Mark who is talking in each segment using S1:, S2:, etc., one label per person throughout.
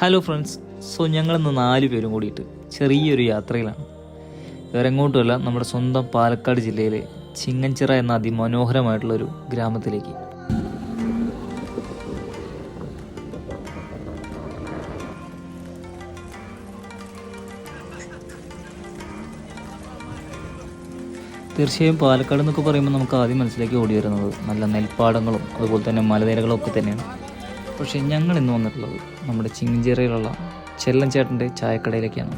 S1: Hello friends, ഞങ്ങളിന്ന് 4 പേരും കൂടിയിട്ട് ചെറിയൊരു യാത്രയിലാണ്. വേറെ എങ്ങോട്ടുമല്ല, നമ്മുടെ സ്വന്തം പാലക്കാട് ജില്ലയിലെ ചിങ്ങഞ്ചിറ എന്ന അതിമനോഹരമായിട്ടുള്ളൊരു ഗ്രാമത്തിലേക്ക്. തീർച്ചയായും പാലക്കാട് എന്നൊക്കെ പറയുമ്പോൾ നമുക്ക് ആദ്യം മനസ്സിലേക്ക് ഓടി വരുന്നത് നല്ല നെൽപ്പാടങ്ങളും അതുപോലെ തന്നെ മലനിരകളും ഒക്കെ തന്നെയാണ്. പക്ഷേ ഞങ്ങൾ ഇന്ന് വന്നിട്ടുള്ളത് നമ്മുടെ ചിങ്ങഞ്ചിറയിലുള്ള ചെല്ലൻ ചേട്ടൻ്റെ ചായക്കടയിലേക്കാണ്.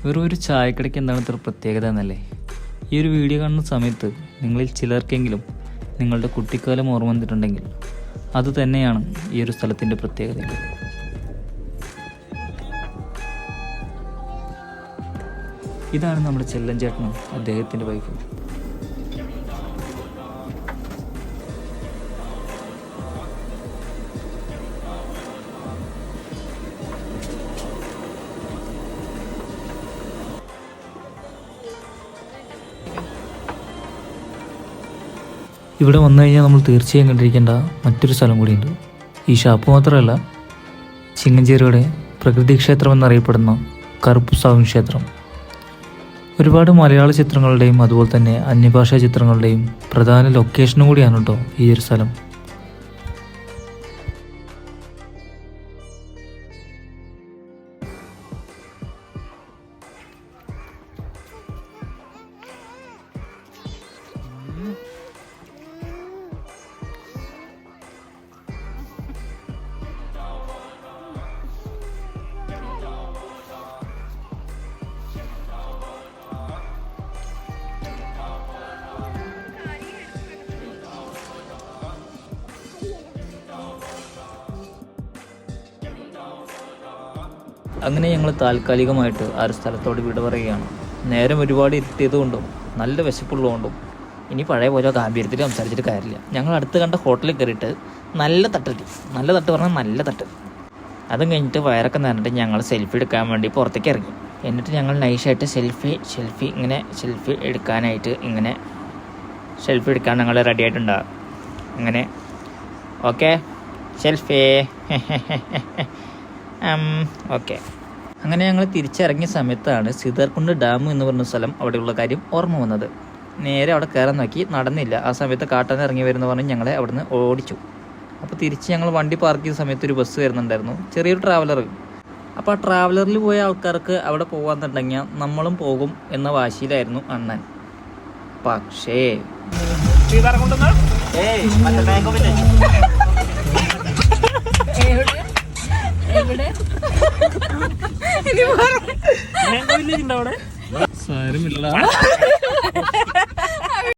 S1: വെറും ഒരു ചായക്കടയ്ക്ക് എന്താണ് ഇത്ര പ്രത്യേകത എന്നല്ലേ? ഈ ഒരു വീഡിയോ കാണുന്ന സമയത്ത് നിങ്ങളിൽ ചിലർക്കെങ്കിലും നിങ്ങളുടെ കുട്ടിക്കാലം ഓർമ്മ വന്നിട്ടുണ്ടെങ്കിൽ അത് തന്നെയാണ് ഈ ഒരു സ്ഥലത്തിൻ്റെ പ്രത്യേകത. ഇതാണ് നമ്മുടെ ചെല്ലൻ ചേട്ടനും അദ്ദേഹത്തിൻ്റെ വൈഫും. ഇവിടെ വന്നു കഴിഞ്ഞാൽ നമ്മൾ തീർച്ചയായും കണ്ടിരിക്കേണ്ട മറ്റൊരു സ്ഥലം കൂടിയുണ്ട്. ഈ ഷാപ്പ് മാത്രമല്ല, ചിങ്ങഞ്ചിറയുടെ പ്രകൃതി ക്ഷേത്രം എന്നറിയപ്പെടുന്ന കറുപ്പുസ്വാമി ക്ഷേത്രം. ഒരുപാട് മലയാള ചിത്രങ്ങളുടെയും അതുപോലെ തന്നെ അന്യഭാഷാ ചിത്രങ്ങളുടെയും പ്രധാന ലൊക്കേഷനും കൂടിയാണ് കേട്ടോ ഈ ഒരു സ്ഥലം. അങ്ങനെ ഞങ്ങൾ താൽക്കാലികമായിട്ട് ആ ഒരു സ്ഥലത്തോട് വിട പറയുകയാണ്. നേരം ഒരുപാട് ഇരുട്ടിയതുകൊണ്ടും നല്ല വിശപ്പുള്ളതുകൊണ്ടും ഇനി പഴയ പോലെ ഗാംഭീര്യത്തിൽ സംസാരിച്ചിട്ട് കാര്യമില്ല. ഞങ്ങൾ അടുത്ത് കണ്ട ഹോട്ടലിൽ കയറിയിട്ട് നല്ല തട്ട് പറഞ്ഞാൽ നല്ല തട്ട്. അതും കഴിഞ്ഞിട്ട് വയറൊക്കെ നിറഞ്ഞിട്ട് ഞങ്ങൾ സെൽഫി എടുക്കാൻ വേണ്ടി പുറത്തേക്ക് ഇറങ്ങി. എന്നിട്ട് ഞങ്ങൾ നൈസായിട്ട് സെൽഫി എടുക്കാൻ ഞങ്ങൾ റെഡി ആയിട്ടുണ്ടാകും. അങ്ങനെ ഓക്കെ സെൽഫി ഓക്കെ. അങ്ങനെ ഞങ്ങൾ തിരിച്ചിറങ്ങിയ സമയത്താണ് സീതാർകുണ്ട് ഡാം എന്ന് പറഞ്ഞ സ്ഥലം അവിടെയുള്ള കാര്യം ഓർമ്മ വന്നത്. നേരെ അവിടെ കയറാൻ നോക്കി, നടന്നില്ല. ആ സമയത്ത് കാട്ടാൻ ഇറങ്ങി വരുന്ന പറഞ്ഞ് ഞങ്ങളെ അവിടുന്ന് ഓടിച്ചു. അപ്പോൾ തിരിച്ച് ഞങ്ങൾ വണ്ടി പാർക്ക് ചെയ്ത സമയത്ത് ഒരു ബസ് വരുന്നുണ്ടായിരുന്നു, ചെറിയൊരു ട്രാവലർ. അപ്പോൾ ആ ട്രാവലറിൽ പോയ ആൾക്കാർക്ക് അവിടെ പോകാന്നുണ്ടെങ്കിൽ നമ്മളും പോകും എന്ന വാശിയിലായിരുന്നു അണ്ണൻ. പക്ഷേ സാരമില്ല.